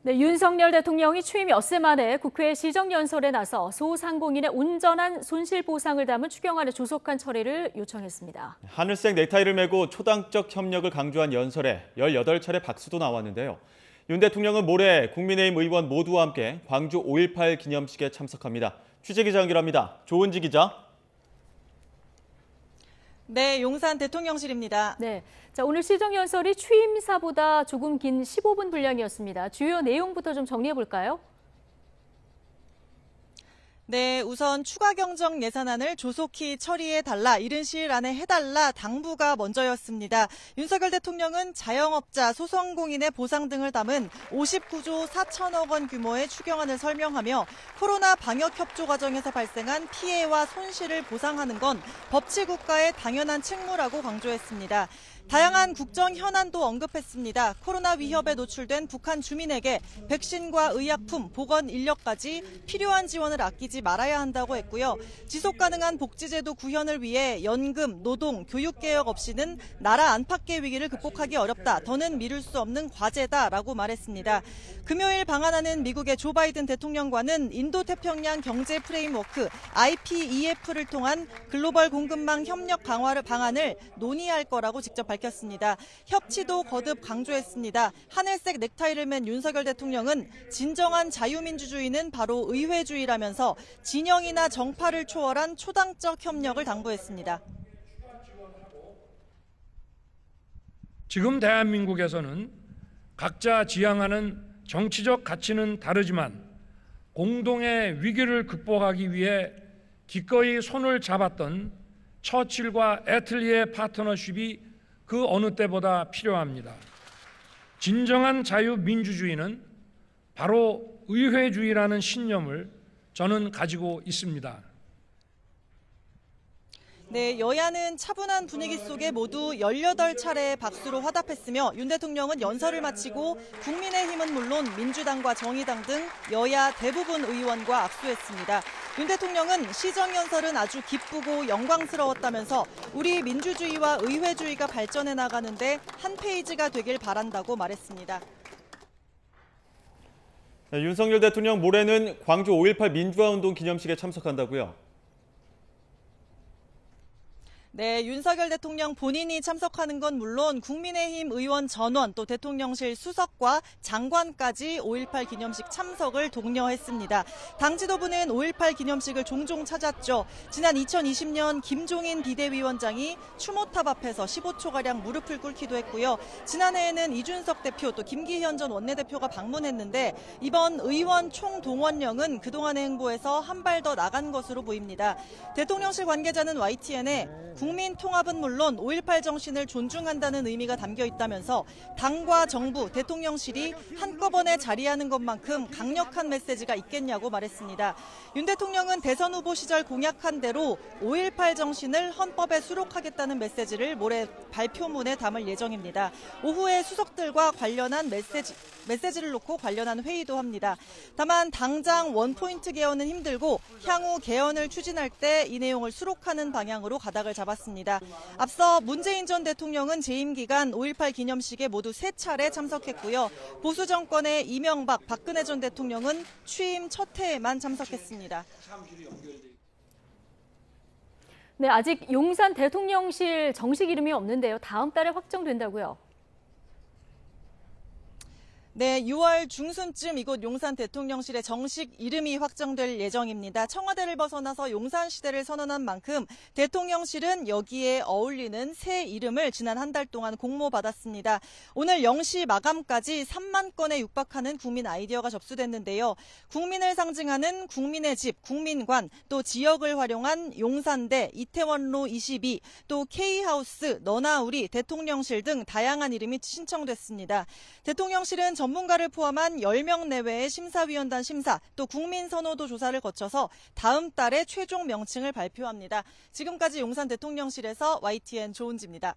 네, 윤석열 대통령이 취임 엿새 만에 국회 시정연설에 나서 소상공인의 온전한 손실보상을 담은 추경안의 조속한 처리를 요청했습니다. 하늘색 넥타이를 메고 초당적 협력을 강조한 연설에 18차례 박수도 나왔는데요. 윤 대통령은 모레 국민의힘 의원 모두와 함께 광주 5.18 기념식에 참석합니다. 취재기자 연결합니다. 조은지 기자. 네, 용산 대통령실입니다. 네, 자, 오늘 시정연설이 취임사보다 조금 긴 15분 분량이었습니다. 주요 내용부터 좀 정리해 볼까요? 네, 우선 추가 경정 예산안을 조속히 처리해달라, 이른 시일 안에 해달라 당부가 먼저였습니다. 윤석열 대통령은 자영업자, 소상공인의 보상 등을 담은 59조 4천억 원 규모의 추경안을 설명하며 코로나 방역 협조 과정에서 발생한 피해와 손실을 보상하는 건 법치국가의 당연한 책무라고 강조했습니다. 다양한 국정 현안도 언급했습니다. 코로나 위협에 노출된 북한 주민에게 백신과 의약품, 보건 인력까지 필요한 지원을 아끼지 말아야 한다고 했고요. 지속 가능한 복지제도 구현을 위해 연금, 노동, 교육개혁 없이는 나라 안팎의 위기를 극복하기 어렵다. 더는 미룰 수 없는 과제다라고 말했습니다. 금요일 방한하는 미국의 조 바이든 대통령과는 인도태평양 경제 프레임워크 IPEF를 통한 글로벌 공급망 협력 방안을 논의할 거라고 직접 밝혔습니다. 협치도 거듭 강조했습니다. 하늘색 넥타이를 맨 윤석열 대통령은 진정한 자유민주주의는 바로 의회주의라면서 진영이나 정파를 초월한 초당적 협력을 당부했습니다. 지금 대한민국에서는 각자 지향하는 정치적 가치는 다르지만 공동의 위기를 극복하기 위해 기꺼이 손을 잡았던 처칠과 애틀리의 파트너십이 그 어느 때보다 필요합니다. 진정한 자유민주주의는 바로 의회주의라는 신념을 저는 가지고 있습니다. 네, 여야는 차분한 분위기 속에 모두 18차례의 박수로 화답했으며 윤 대통령은 연설을 마치고 국민의힘은 물론 민주당과 정의당 등 여야 대부분 의원과 악수했습니다. 윤 대통령은 시정연설은 아주 기쁘고 영광스러웠다면서 우리 민주주의와 의회주의가 발전해 나가는데 한 페이지가 되길 바란다고 말했습니다. 네, 윤석열 대통령 모레는 광주 5.18 민주화운동 기념식에 참석한다고요? 네, 윤석열 대통령 본인이 참석하는 건 물론 국민의힘 의원 전원 또 대통령실 수석과 장관까지 5.18 기념식 참석을 독려했습니다. 당 지도부는 5.18 기념식을 종종 찾았죠. 지난 2020년 김종인 비대위원장이 추모탑 앞에서 15초가량 무릎을 꿇기도 했고요. 지난해에는 이준석 대표 또 김기현 전 원내대표가 방문했는데 이번 의원 총동원령은 그동안의 행보에서 한 발 더 나간 것으로 보입니다. 대통령실 관계자는 YTN에 국민 통합은 물론 5.18 정신을 존중한다는 의미가 담겨 있다면서 당과 정부, 대통령실이 한꺼번에 자리하는 것만큼 강력한 메시지가 있겠냐고 말했습니다. 윤 대통령은 대선 후보 시절 공약한 대로 5.18 정신을 헌법에 수록하겠다는 메시지를 모레 발표문에 담을 예정입니다. 오후에 수석들과 관련한 메시지를 놓고 관련한 회의도 합니다. 다만 당장 원포인트 개헌은 힘들고 향후 개헌을 추진할 때 이 내용을 수록하는 방향으로 가닥을 잡았습니다. 앞서 문재인 전 대통령은 재임 기간 5.18 기념식에 모두 3차례 참석했고요. 보수 정권의 이명박, 박근혜 전 대통령은 취임 첫 해에만 참석했습니다. 네, 아직 용산 대통령실 정식 이름이 없는데요. 다음 달에 확정된다고요? 네, 6월 중순쯤 이곳 용산 대통령실의 정식 이름이 확정될 예정입니다. 청와대를 벗어나서 용산 시대를 선언한 만큼 대통령실은 여기에 어울리는 새 이름을 지난 한 달 동안 공모받았습니다. 오늘 0시 마감까지 3만 건에 육박하는 국민 아이디어가 접수됐는데요. 국민을 상징하는 국민의 집, 국민관, 또 지역을 활용한 용산대, 이태원로 22, 또 K하우스, 너나 우리, 대통령실 등 다양한 이름이 신청됐습니다. 대통령실은 전문가를 포함한 10명 내외의 심사위원단 심사, 또 국민선호도 조사를 거쳐서 다음 달에 최종 명칭을 발표합니다. 지금까지 용산 대통령실에서 YTN 조은지입니다.